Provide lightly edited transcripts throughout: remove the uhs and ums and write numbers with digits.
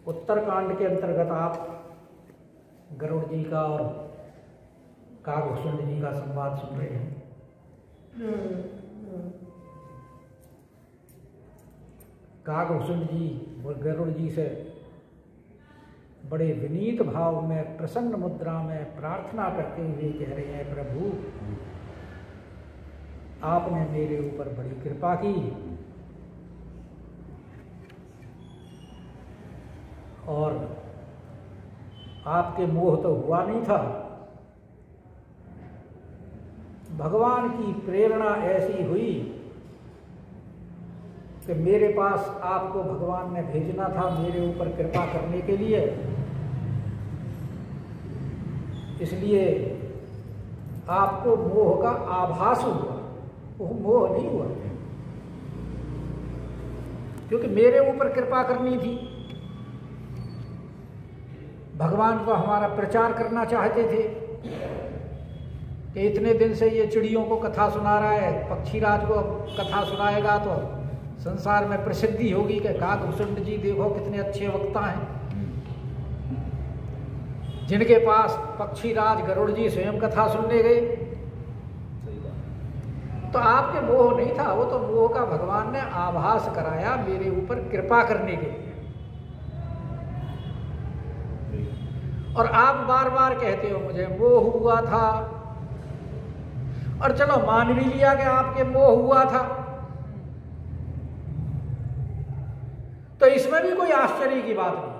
उत्तरकांड के अंतर्गत आप गरुड़ जी का और काकभूषुंड जी का संवाद सुन रहे हैं। काकभूषुंड जी और गरुड़ जी से बड़े विनीत भाव में प्रसन्न मुद्रा में प्रार्थना करते हुए कह रहे हैं, प्रभु आपने मेरे ऊपर बड़ी कृपा की और आपके मोह तो हुआ नहीं था। भगवान की प्रेरणा ऐसी हुई कि मेरे पास आपको भगवान ने भेजना था मेरे ऊपर कृपा करने के लिए, इसलिए आपको मोह का आभास हुआ, वो मोह नहीं हुआ, क्योंकि मेरे ऊपर कृपा करनी थी। भगवान को हमारा प्रचार करना चाहते थे कि इतने दिन से ये चिड़ियों को कथा सुना रहा है, पक्षीराज को कथा सुनाएगा तो संसार में प्रसिद्धि होगी कि काकभूषुंड जी देखो कितने अच्छे वक्ता हैं, जिनके पास पक्षीराज गरुड़ जी स्वयं कथा सुनने गए। तो आपके मोह नहीं था, वो तो मोह का भगवान ने आभास कराया मेरे ऊपर कृपा करने के लिए। और आप बार बार कहते हो मुझे मोह हुआ था, और चलो मान भी लिया कि आपके मोह हुआ था, तो इसमें भी कोई आश्चर्य की बात नहीं,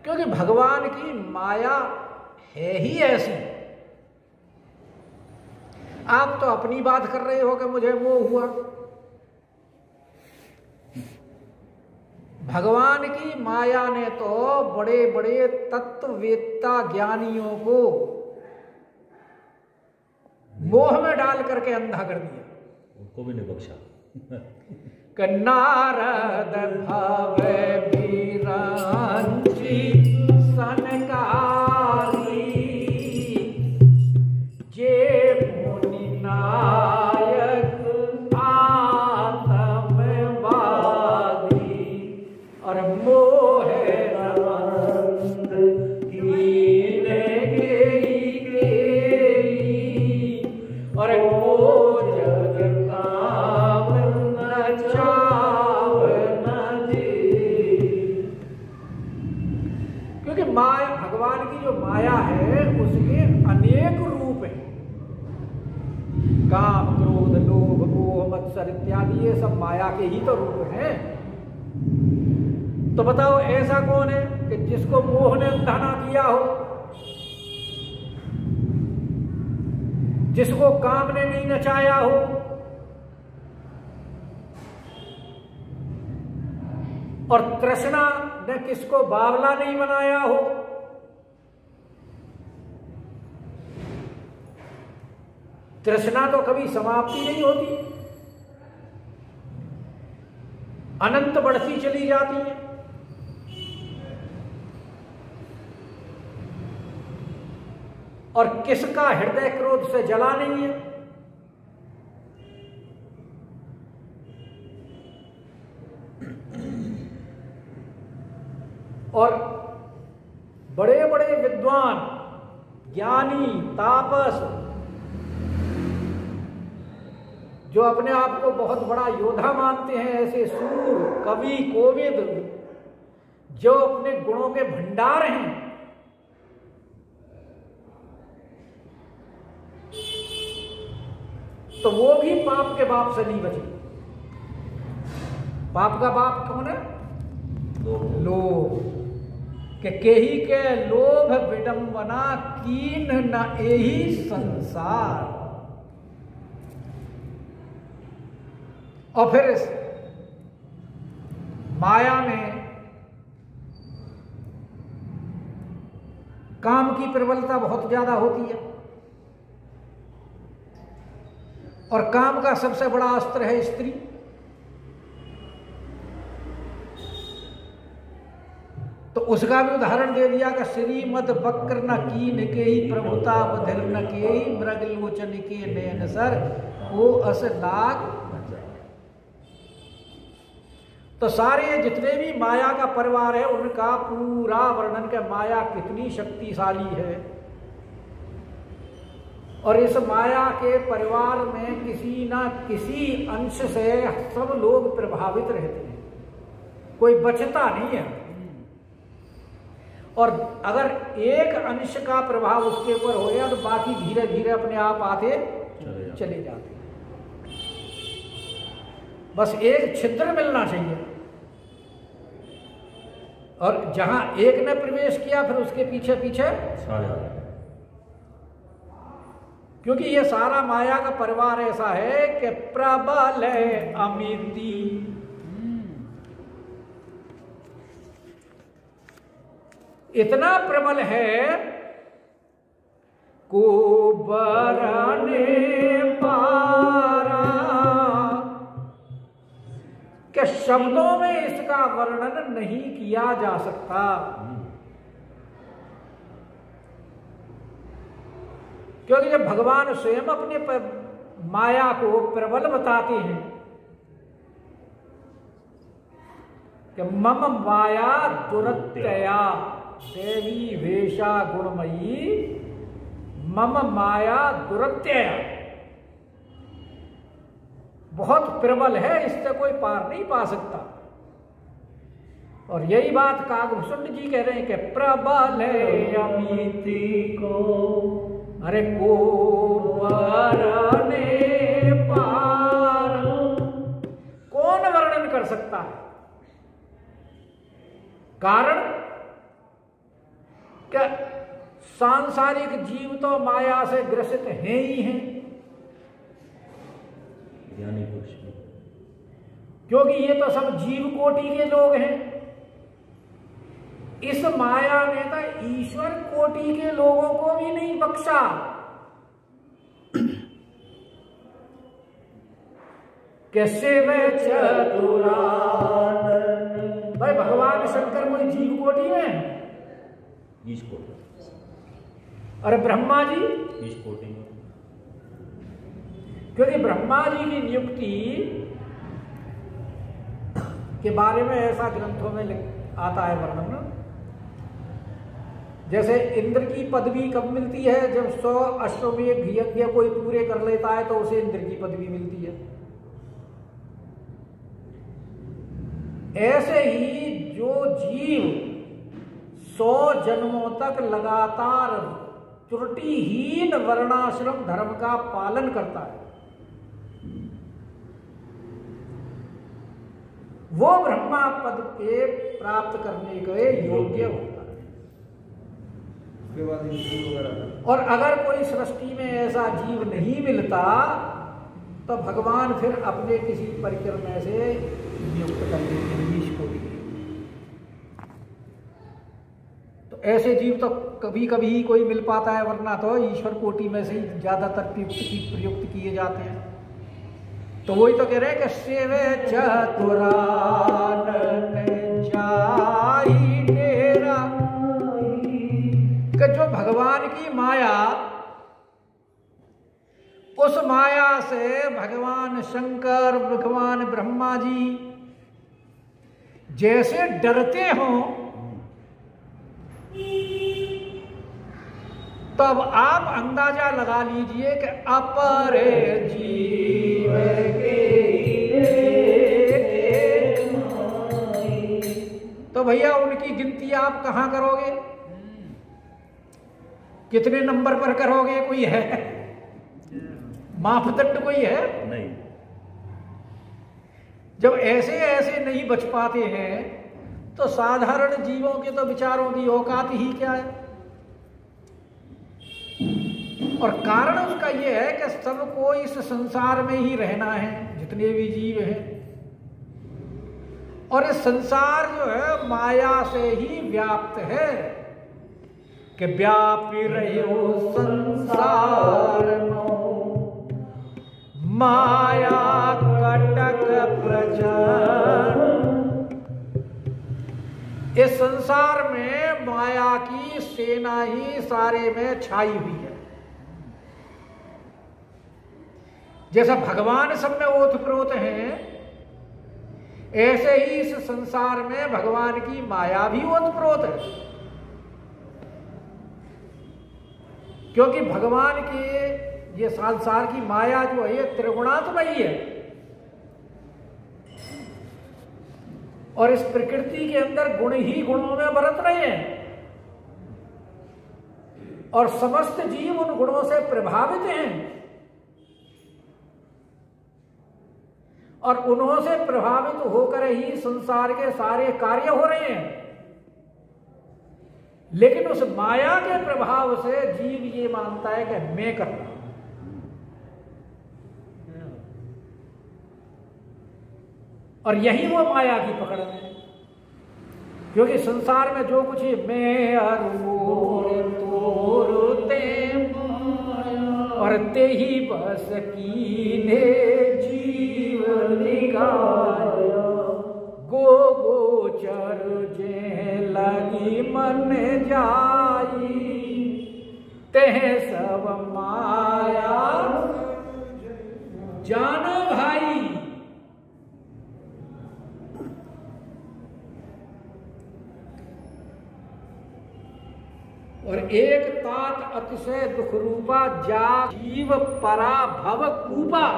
क्योंकि भगवान की माया है ही ऐसी। आप तो अपनी बात कर रहे हो कि मुझे मोह हुआ, भगवान की माया ने तो बड़े बड़े तत्ववेत्ता ज्ञानियों को मोह में डाल करके अंधा कर दिया, उनको भी नहीं बख्शा। नारद भावे वीरांची सनकारी जे मुनि नायक आत्मवादी और मोहे आनंद क्योंकि माया, भगवान की जो माया है उसके अनेक रूप हैं। काम, क्रोध, लोभ, मोह, मत्सर इत्यादि ये सब माया के ही तो रूप हैं। तो बताओ ऐसा कौन है कि जिसको मोह ने अंधा ना किया हो, जिसको काम ने नहीं नचाया हो, और तृष्णा ने किसको बावला नहीं बनाया हो। तृष्णा तो कभी समाप्ति नहीं होती, अनंत बढ़ती चली जाती है। और किसका हृदय क्रोध से जला नहीं है। और बड़े बड़े विद्वान, ज्ञानी, तापस, जो अपने आप को बहुत बड़ा योद्धा मानते हैं, ऐसे सूर, कवि, कोविद, जो अपने गुणों के भंडार हैं, तो वो भी पाप के बाप से नहीं बचे। पाप का बाप कौन है? लोभ। के केही के लोभ विडंबना कीन न एही संसार। और फिर माया में काम की प्रबलता बहुत ज्यादा होती है, और काम का सबसे बड़ा अस्त्र है स्त्री। तो उसका भी उदाहरण दे दिया कि श्रीमद वक्र न कीन के ही प्रभुता बधिर न के ही मृग लोचन के नयन सर ओ अस लाग। तो सारे जितने भी माया का परिवार है उनका पूरा वर्णन के माया कितनी शक्तिशाली है, और इस माया के परिवार में किसी ना किसी अंश से सब लोग प्रभावित रहते हैं, कोई बचता नहीं है। और अगर एक अंश का प्रभाव उसके ऊपर हो गया तो बाकी धीरे धीरे अपने आप आते चले जाते हैं। बस एक छिद्र मिलना चाहिए, और जहां एक ने प्रवेश किया फिर उसके पीछे पीछे, क्योंकि ये सारा माया का परिवार ऐसा है कि प्रबल है अमिति। इतना प्रबल है को बरने पारा कि शब्दों में इसका वर्णन नहीं किया जा सकता। क्योंकि जब भगवान स्वयं अपने माया को प्रबल बताते हैं कि मम माया दुरत्यया देवी वेशा गुणमयी, मम माया दुरत्यया, बहुत प्रबल है, इससे कोई पार नहीं पा सकता। और यही बात काकभूषण जी कह रहे हैं कि प्रबल है अमिति को, अरे को बरने पार, कौन वर्णन कर सकता है? कारण क्या सांसारिक जीव तो माया से ग्रसित हैं ही हैं, ज्ञानी पुरुष, क्योंकि ये तो सब जीव कोटि के लोग हैं। इस माया ने तो ईश्वर कोटि के लोगों को भी नहीं बख्शा। कैसे वे चतुरानन, भाई भगवान शंकर कोई जीव कोटि में, ईश कोटि, अरे ब्रह्मा जी ईश कोटि में, क्योंकि ब्रह्मा जी की नियुक्ति के बारे में ऐसा ग्रंथों में आता है वर्णन, जैसे इंद्र की पदवी कब मिलती है? जब 100 अश्वमेध यज्ञ कोई पूरे कर लेता है तो उसे इंद्र की पदवी मिलती है। ऐसे ही जो जीव 100 जन्मों तक लगातार त्रुटिहीन वर्णाश्रम धर्म का पालन करता है, वो ब्रह्मा पद के प्राप्त करने के योग्य होता है। और अगर कोई सृष्टि में ऐसा जीव नहीं मिलता तो भगवान फिर अपने किसी परिकर में से नियुक्त कर देते ईश को भी। तो ऐसे जीव तो कभी कभी ही कोई मिल पाता है, वरना तो ईश्वर कोटि में से ही ज्यादातर प्रयुक्त किए जाते हैं। तो वही तो कह रहे हैं कि सेवे चतुरानन जाई डेरा, कि जो भगवान की माया, उस माया से भगवान शंकर, भगवान ब्रह्मा जी जैसे डरते हों, तब आप अंदाजा लगा लीजिए कि अपरे जीव के, तो भैया उनकी गिनती आप कहां करोगे, कितने नंबर पर करोगे? कोई है मापदंड, कोई है नहीं। जब ऐसे ऐसे नहीं बच पाते हैं तो साधारण जीवों के तो विचारों की औकात ही क्या है। और कारण उसका यह है कि सबको इस संसार में ही रहना है, जितने भी जीव हैं। और ये संसार जो है माया से ही व्याप्त है, कि व्यापी रहो संसार माया कटक प्रचंड। इस संसार में माया की सेना ही सारे में छाई हुई है। जैसा भगवान सब में ओतप्रोत हैं, ऐसे ही इस संसार में भगवान की माया भी ओतप्रोत है। क्योंकि भगवान के ये संसार की माया जो है ये त्रिगुणात्मयी है, और इस प्रकृति के अंदर गुण ही गुणों में बरत रहे हैं, और समस्त जीव उन गुणों से प्रभावित हैं, और उन्हों से प्रभावित होकर ही संसार के सारे कार्य हो रहे हैं। लेकिन उस माया के प्रभाव से जीव ये मानता है कि मैं कर रहा हूं। और यही वो माया की पकड़ में, क्योंकि संसार में जो कुछ मैं और ते ही बस कीने जीव निकाया, गो गोचर जे लगी मन जाई, तेह सब माया जानो भाई। और एक तात अतिशय दुख रूपा जा जीव परा भव कूपा।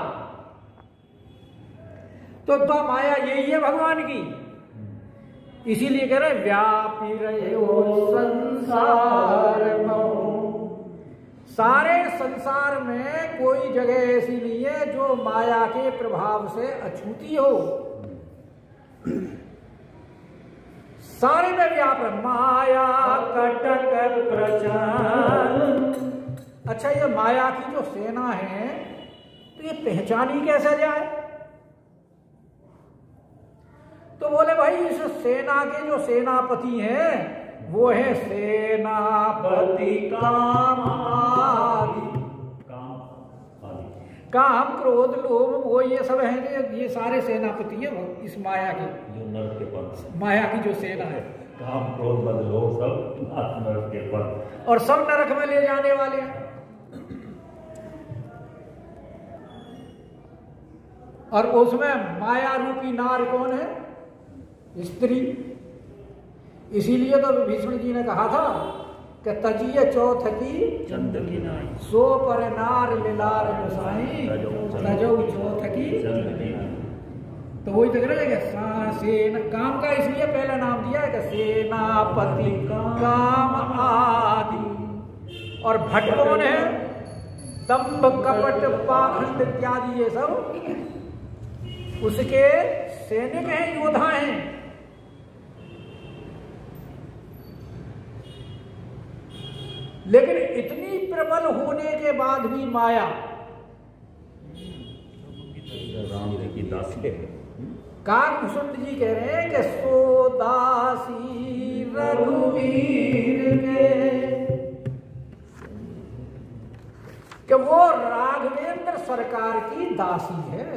तो माया यही है भगवान की, इसीलिए कह रहे व्यापी रहे हो संसार में। सारे संसार में कोई जगह ऐसी नहीं है जो माया के प्रभाव से अछूती हो, सारे में व्यापक माया कटक प्रचंड। अच्छा, ये माया की जो सेना है तो ये पहचानी कैसे जाए? तो बोले भाई इस सेना के जो सेनापति हैं वो है सेनापति काम आदि। काम क्रोध लोभ वो ये सब है, ये सारे सेनापति हैं इस माया के, जो नर्क के पद, माया की जो सेना है। काम क्रोध मद लोभ सब नर्क के पद, और सब नरक में ले जाने वाले हैं। और उसमें माया रूपी नार कौन है? स्त्री। इसीलिए तो भीष्म जी ने कहा था कि तजिए चौथ की चंद की नाई, सो पर नार लिलार गुसाई, तजौ चौथ की। तो वही देख रहे हैं सेना काम का इसलिए पहला नाम दिया है कि सेनापति काम आदि। और भट्ट कौन है? दंभ कपट पाखंड इत्यादि ये सब उसके सैनिक हैं, योद्धा हैं। लेकिन इतनी प्रबल होने के बाद भी माया राम जी की दासी है। काकभूषुंड जी कह रहे हैं कि सो दासी रघुवीर कि वो राघवेंद्र सरकार की दासी है।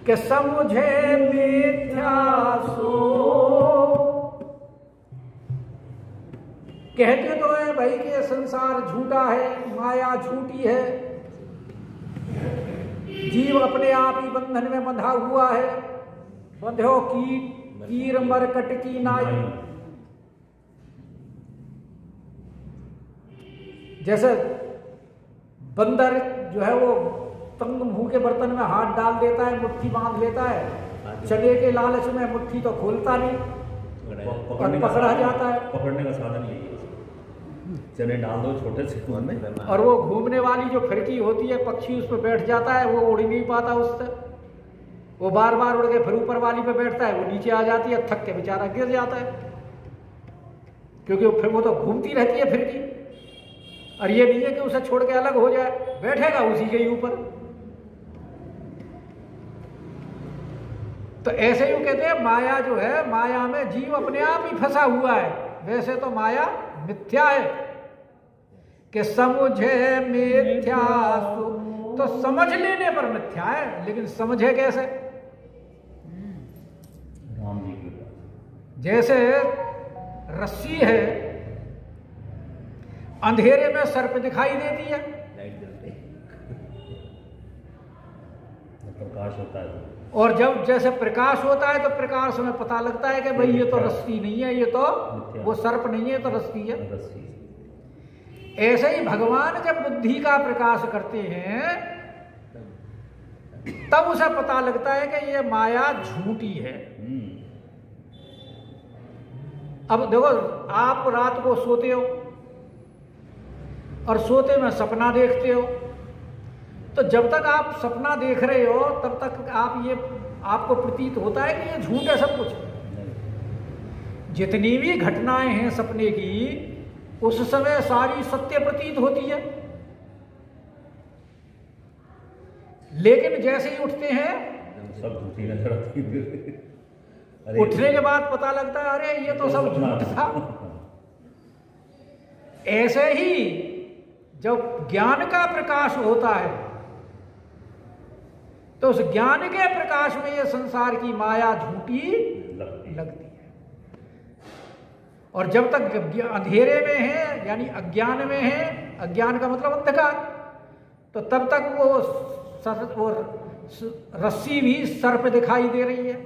कि समझे मिथ्या सो कहते तो है भाई कि संसार झूठा है, माया झूठी है, जीव अपने आप ही बंधन में बंधा हुआ है। बंध्यो कीर मरकट की नाई। जैसे बंदर जो है वो तंग मुंह के बर्तन में हाथ डाल देता है, मुट्ठी बांध लेता है, चने के लालच में मुट्ठी तो खोलता नहीं और पकड़ा जाता है। पकड़ने का साधन यही है, चने डाल दो छोटे से कुएं में, और वो घूमने वाली जो फिरकी होती है, पक्षी उस पर बैठ जाता है, वो उड़ नहीं पाता उससे, वो बार बार उड़ के फिर ऊपर वाली पे बैठता है, वो नीचे आ जाती है, थक के बेचारा गिर जाता है, क्योंकि फिर वो तो घूमती रहती है फिरकी। और ये नहीं है कि उसे छोड़ के अलग हो जाए, बैठेगा उसी के ही ऊपर। तो ऐसे ही कहते हैं माया जो है, माया में जीव अपने आप ही फंसा हुआ है। वैसे तो माया मिथ्या है कि समझे मिथ्या, तो समझ लेने पर मिथ्या है, लेकिन समझे कैसे? राम जी की जैसे रस्सी है, अंधेरे में सर्प दिखाई देती है, लाइट जलती है, प्रकाश होता है, और जब जैसे प्रकाश होता है तो प्रकाश में पता लगता है कि भाई ये तो रस्सी नहीं है, ये तो वो सर्प नहीं है, तो रस्सी है। ऐसे ही भगवान जब बुद्धि का प्रकाश करते हैं तब उसे पता लगता है कि ये माया झूठी है। अब देखो, आप रात को सोते हो और सोते में सपना देखते हो, तो जब तक आप सपना देख रहे हो तब तक आपको प्रतीत होता है कि ये झूठ है सब कुछ। जितनी भी घटनाएं हैं सपने की, उस समय सारी सत्य प्रतीत होती है, लेकिन जैसे ही उठते हैं सब झूठी नजर आती है। उठने के बाद पता लगता है अरे ये तो सब झूठ था। ऐसे ही जब ज्ञान का प्रकाश होता है तो उस ज्ञान के प्रकाश में ये संसार की माया झूठी लगती है। और जब तक अंधेरे में है, यानी अज्ञान में है, अज्ञान का मतलब अंधकार, तो तब तक वो रस्सी भी सर्प दिखाई दे रही है।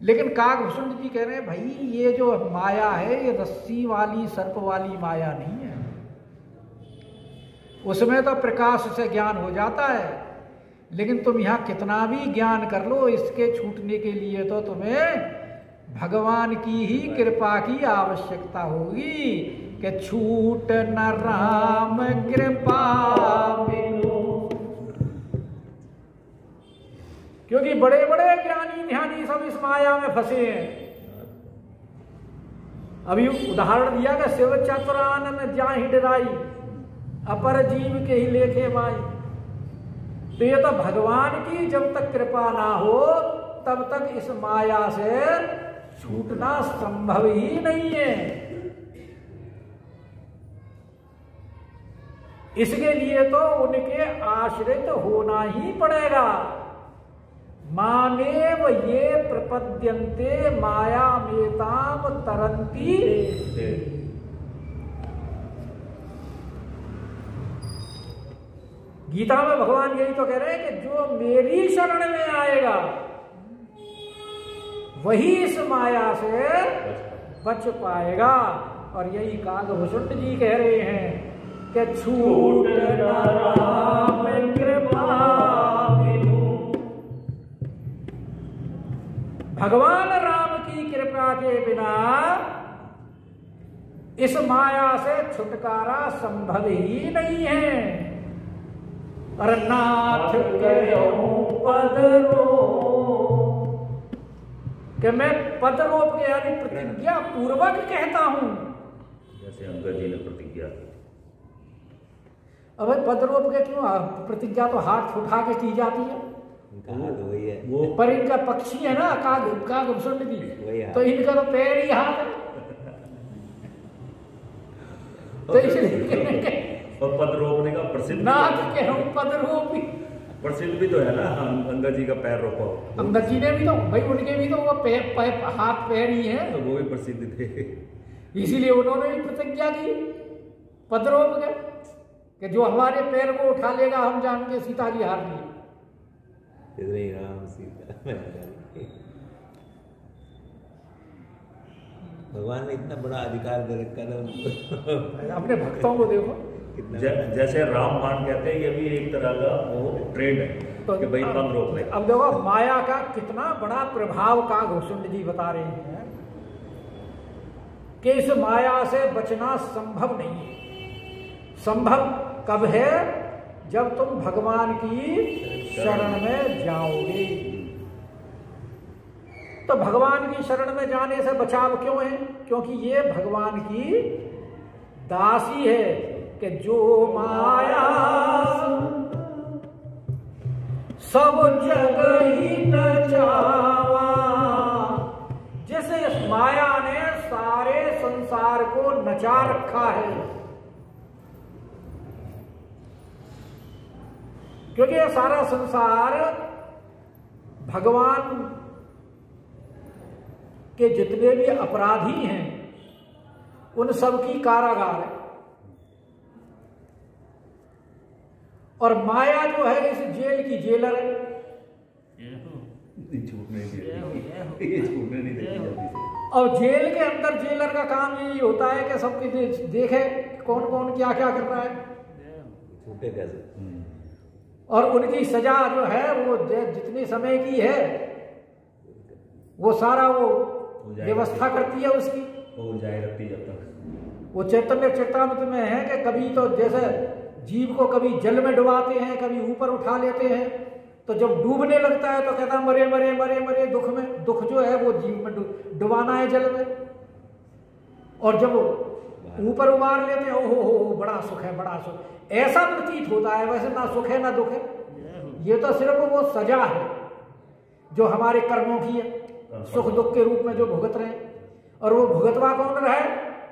लेकिन काकभूषुंड जी कह रहे हैं भाई ये जो माया है ये रस्सी वाली सर्प वाली माया नहीं है, उसमें तो प्रकाश से ज्ञान हो जाता है, लेकिन तुम यहाँ कितना भी ज्ञान कर लो, इसके छूटने के लिए तो तुम्हें भगवान की ही कृपा की आवश्यकता होगी कि छूट न राम कृपा बिनु। क्योंकि बड़े बड़े ज्ञानी ध्यानी सब इस माया में फंसे हैं। अभी उदाहरण दिया कि शिव चतुरानन जाहि डराई, अपर जीव के ही लेखे माई। तो ये तो भगवान की जब तक कृपा ना हो तब तक इस माया से छूटना संभव ही नहीं है। इसके लिए तो उनके आश्रित होना ही पड़ेगा। मानेव ये प्रपद्यन्ते माया मेताम तरंती। गीता में भगवान यही तो कह रहे हैं कि जो मेरी शरण में आएगा वही इस माया से बच पाएगा। और यही काकभूषुंड जी कह रहे हैं के छूट न राम कृपा बिनु। भगवान राम की कृपा के बिना इस माया से छुटकारा संभव ही नहीं है। और नाथ कहूं पदरो कि मैं पदरोप के यानी प्रतिज्ञा पूर्वक कहता हूं, जैसे अंगद जी ने प्रतिज्ञा की। अब पदरोप के क्यों प्रतिज्ञा तो हाथ उठा के की जाती है, वही है वो पर इनका पक्षी है ना काग घुसुंड जी, तो इनका तो पैर ही हाथ है। तो इसलिए और पद रोपने का प्रसिद्ध नाथ के हम पद रोपी, प्रसिद्ध भी तो है ना, अंगद जी का पैर रोपा हो, अंगद जी ने भी तो भाई उनके भी तो वो हाथ पैर ही है, तो वो भी प्रसिद्ध थे। इसीलिए उन्होंने भी प्रतिज्ञा की पद रोप के कि जो हमारे पैर को उठा लेगा हम जान के सीता जी हार लिए। राम सीता भगवान ने इतना बड़ा अधिकार दे रखा था अपने भक्तों को देखो। जैसे रामबाण कहते हैं, ये भी एक तरह का वो ट्रेंड है तो कि भाई पद रोक ले। अब देखो माया का कितना बड़ा प्रभाव का घोषुंड जी बता रहे हैं कि इस माया से बचना संभव नहीं है। संभव कब है? जब तुम भगवान की शरण में जाओगे। तो भगवान की शरण में जाने से बचाव क्यों है? क्योंकि ये भगवान की दासी है कि जो माया सब जग ही न जावा, जिस माया ने सारे संसार को नचा रखा है। क्योंकि ये सारा संसार भगवान के जितने भी अपराधी हैं उन सब की कारागार है। और माया जो है इस जेल की जेलर है। छूटने नहीं देती। और जेल के अंदर जेलर का काम यही होता है कि सबके देखे कौन कौन क्या क्या कर रहा है, छूटे कैसे। और उनकी सजा जो है वो जितने समय की है वो सारा वो व्यवस्था करती है उसकी। वो जाए रहती जब तक। वो चैतन्य चेतामृत में है कि कभी तो जैसे जीव को कभी जल में डुबाते हैं, कभी ऊपर उठा लेते हैं, तो जब डूबने लगता है तो कहता है मरे मरे मरे मरे दुख में। दुख जो है वो जीव में डुबाना है जल में। और जब ऊपर उबार लेते हैं ओहो बड़ा सुख है बड़ा सुख, ऐसा प्रतीत होता है। वैसे ना सुख है ना दुख है, ये तो सिर्फ वो सजा है जो हमारे कर्मों की है, सुख दुख के रूप में जो भुगत रहे हैं। और वो भुगतवा कौन रहा है?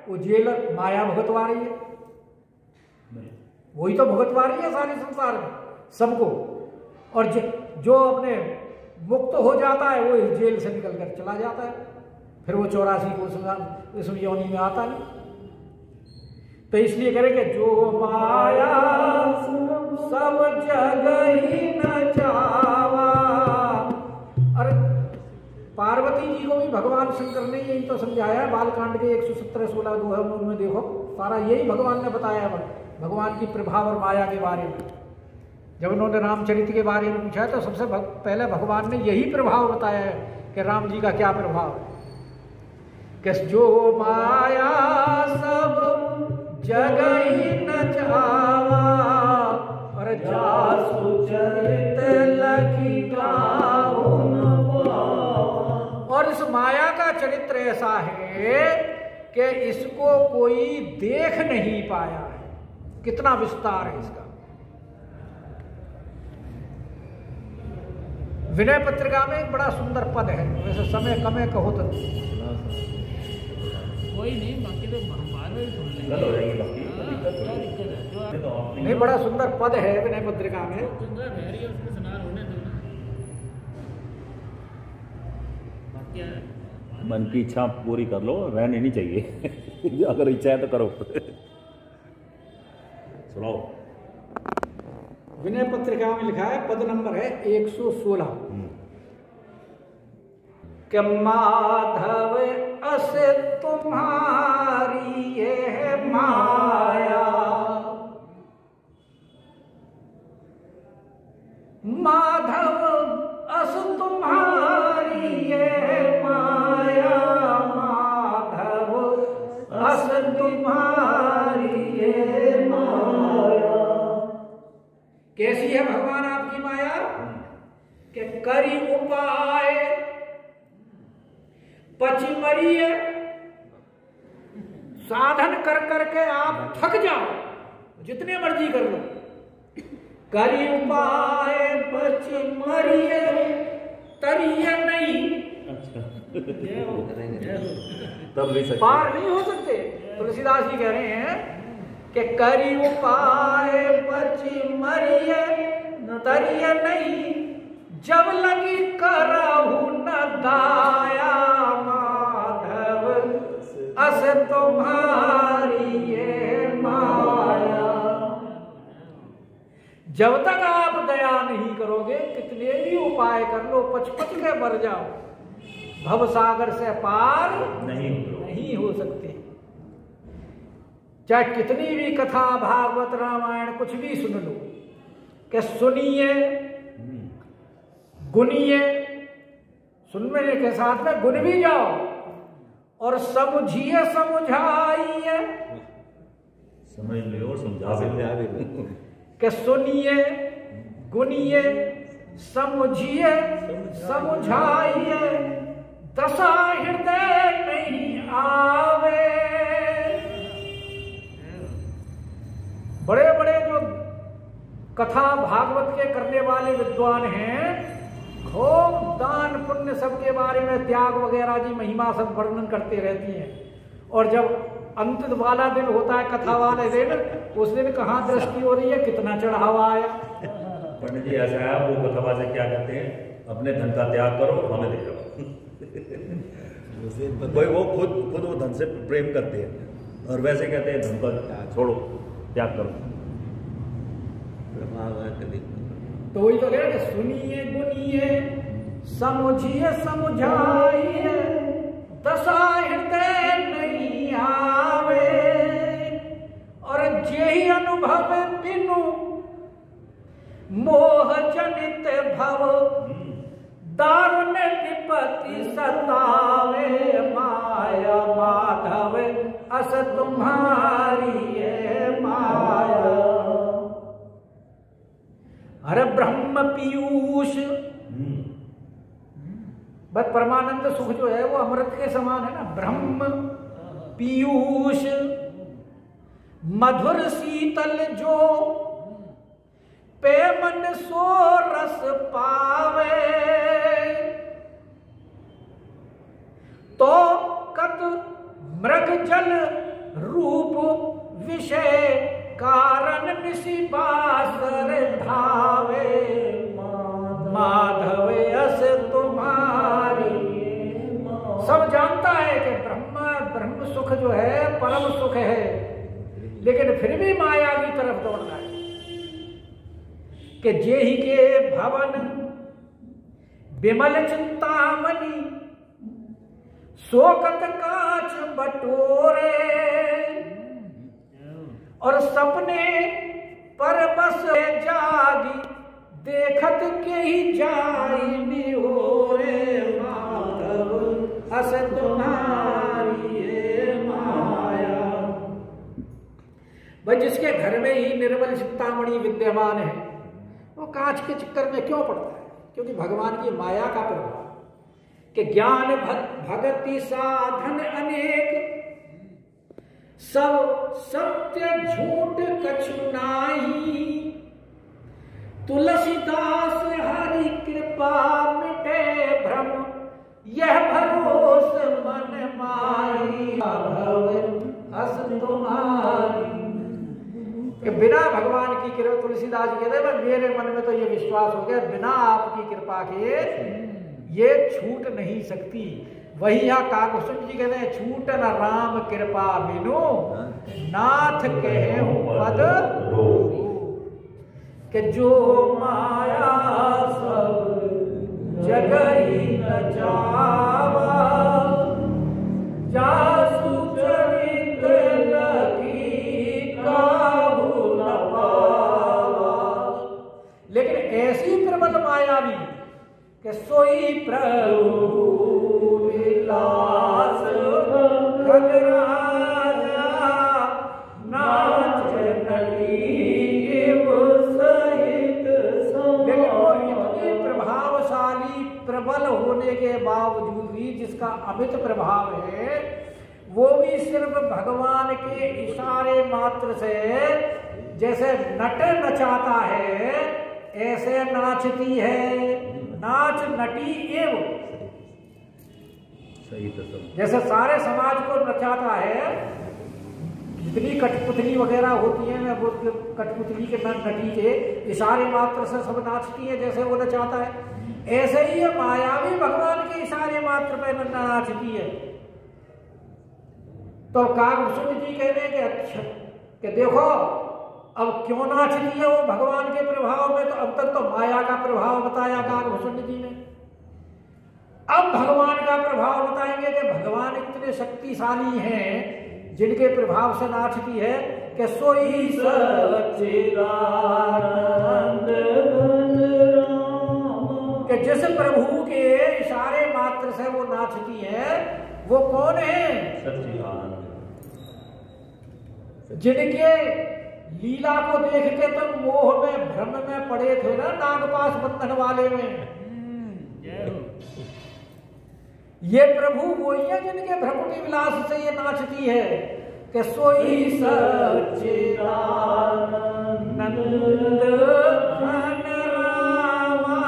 वो जेलर माया भुगतवा रही है। वही तो भुगतवा रही है सारे संसार में सबको। और जो अपने मुक्त हो जाता है वो इस जेल से निकल कर चला जाता है, फिर वो 84 को इस योनि में आता नहीं। तो इसलिए करेंगे जो माया सब जग ही न जावा। अरे पार्वती जी को भी भगवान शंकर ने यही तो समझाया बालकांड के 117-16 दोहे में देखो, सारा यही भगवान ने बताया भगवान की प्रभाव और माया के बारे में। जब उन्होंने रामचरित्र के बारे में पूछा तो सबसे पहले भगवान ने यही प्रभाव बताया है कि राम जी का क्या प्रभाव है कि जो माया सब जग ही न जावा और जासु चरित लखी गाहुन। और इस माया का चरित्र ऐसा है कि इसको कोई देख नहीं पाया है। कितना विस्तार है इसका। विनय पत्रिका में एक बड़ा सुंदर पद है, वैसे समय कम है कहो तो कोई नहीं, बाकी तो बाद में सुन लेंगे। गल हो जाएगी बाकी। क्या दिक्कत है? जो नहीं, बड़ा सुंदर पद है विनय पत्रिका में। सुंदर है रही है उसमें सुनार होने दो ना। बाकी है मन की इच्छा पूरी कर लो, रहने नहीं चाहिए। अगर इच्छा है तो करो। सुनाओ। विनय पत्रिका में लिखा है, पद नंबर है 116 कि माधव अस तुम्हारी है माया माधव अस तुम्हारी ये माया, माधव अस तुम्हारी ये माया। कैसी है भगवान आपकी माया? कि करी उपाय पची मरिए, साधन कर करके आप थक जाओ, जितने मर्जी कर लो, करी उपाय पची मरिए तरिए नहीं, तब भी सकते पार नहीं हो सकते। तुलसीदास जी कह रहे हैं कि करी उपाय पची मरिए तरिए नहीं, जब लगी करहु न दाया, माधव अस तुम्हारी ये माया। जब तक आप दया नहीं करोगे, कितने भी उपाय कर लो, पच के मर जाओ, भव सागर से पार नहीं हो सकते। चाहे कितनी भी कथा भागवत रामायण कुछ भी सुन लो, कि सुनिए गुनिए, सुनने के साथ में गुन भी जाओ, और समझिए समझाइए, समझ ले और समझा भी, कि सुनिए गुनिए समझिए समझाइए, दशा हृदय नहीं आवे। बड़े बड़े जो कथा भागवत के करने वाले विद्वान हैं, खूब दान पुण्य सबके बारे में, त्याग वगैरह जी महिमा सब वर्णन करते रहती हैं, और जब अंत वाला दिन होता है, कथा वाले दिन, उस दिन कहाँ दृष्टि हो रही है, कितना चढ़ावा आया। पंडित जी ऐसा है, वो कथा से क्या कहते हैं, अपने धन का त्याग करो, हमें दे जाओ। कोई वो खुद वो धन से प्रेम करते हैं, और वैसे कहते हैं धन का छोड़ो, त्याग करो। तो वही तो कह रहे, सुनिए गुनिए समझिए समझाइए, दशा हृदय नहीं आवे, और जेहि अनुभव बिनु मोह जनित भव, दारुण विपत्ति सतावे, माया माधव अस तुम्हारी ये माया। अरे ब्रह्म पीयूष, बस परमानंद सुख जो है वो अमृत के समान है ना। ब्रह्म पीयूष मधुर शीतल जो, पे मन सो रस पावे, तो कत मृग जल रूप विषय, कारण निशि बासर धावे, माधव अस तुम्हारी। सब जानता है कि ब्रह्म सुख जो है परम सुख है, लेकिन फिर भी माया की तरफ दौड़ना है। कि जेहि के भवन विमल चिंतामणि, शोकत काच बटोरे, और सपने पर बस जागी, देखत के ही जाई निहोरे, माधव अस तुम्हारी ये माया। भाई जिसके घर में ही निर्मल चिंतामणि विद्यमान है, वो कांच के चक्कर में क्यों पड़ता है? क्योंकि भगवान की माया का प्रभाव। कि ज्ञान भगति साधन अनेक, सब सत्य झूठ कछु नाही, तुलसीदास हरि कृपा मिटे भ्रम, यह भरोस मन माही, माधव अस तुम्हारी। कि बिना भगवान की कृपा, तुलसीदास जी कहते हैं मेरे मन में तो ये विश्वास हो गया, बिना आपकी कृपा के ये छूट नहीं सकती। वही यहाँ काकुसुम जी कहते हैं, छूट न राम कृपा बिनु, नाथ कहे पद कि जो माया सब जगही न जावा, जासु चरित लगी काहू न पावा। लेकिन ऐसी प्रबल कि सोई प्रभु विलास खगराजा नाच नलिव सहित समाया। इतनी प्रभावशाली प्रबल होने के बावजूद भी जिसका अमित प्रभाव है, वो भी सिर्फ भगवान के इशारे मात्र से जैसे नट नचाता है ऐसे नाचती है। नाच नटी एवं जैसे सारे समाज को नचाता है, जितनी कठपुतली वगैरह होती है वो कठपुतली के नटी के इशारे मात्र से सब नाचती है, जैसे वो नचाता है, ऐसे ही ये माया भी भगवान के इशारे मात्र पे नाचती है। तो कागभूषण जी कह रहे हैं कि अच्छा कि देखो अब क्यों नाचती है वो भगवान के प्रभाव में, तो अब तक तो माया का प्रभाव बताया कागभूषण जी ने, अब भगवान का प्रभाव बताएंगे कि भगवान इतने शक्तिशाली हैं जिनके प्रभाव से नाचती है कि सोई सच्चिदानंद कि जिस प्रभु के इशारे मात्र से वो नाचती है वो कौन है? जिनके लीला को देख के तुम मोह में भ्रम में पड़े थे ना, नागपाश बंधन वाले में, ये प्रभु वही है जिनके भ्रकुटी विलास से ये नाचती है कि सोई सच्चिदानंद घन रामा।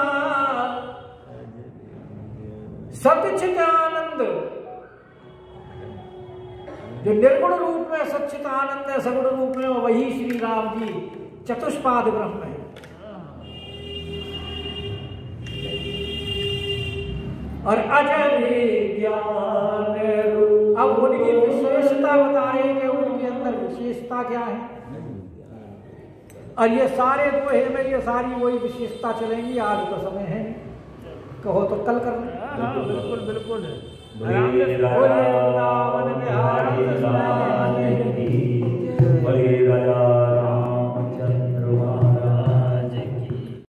सच्चिदानंद जो निर्गुण रूप में सच्चिदानंद है, सगुण रूप में वही श्री राम जी चतुष्पाद ब्रह्म है। और अजय ज्ञान रूप, अब उनकी विशेषता बता रहे हैं कि उनके अंदर विशेषता क्या है। और ये सारे दोहे में ये सारी वही विशेषता चलेंगी। आज तो समय है, कहो तो कल कर लें। बिल्कुल बिल्कुल। वृंदावन बिहारी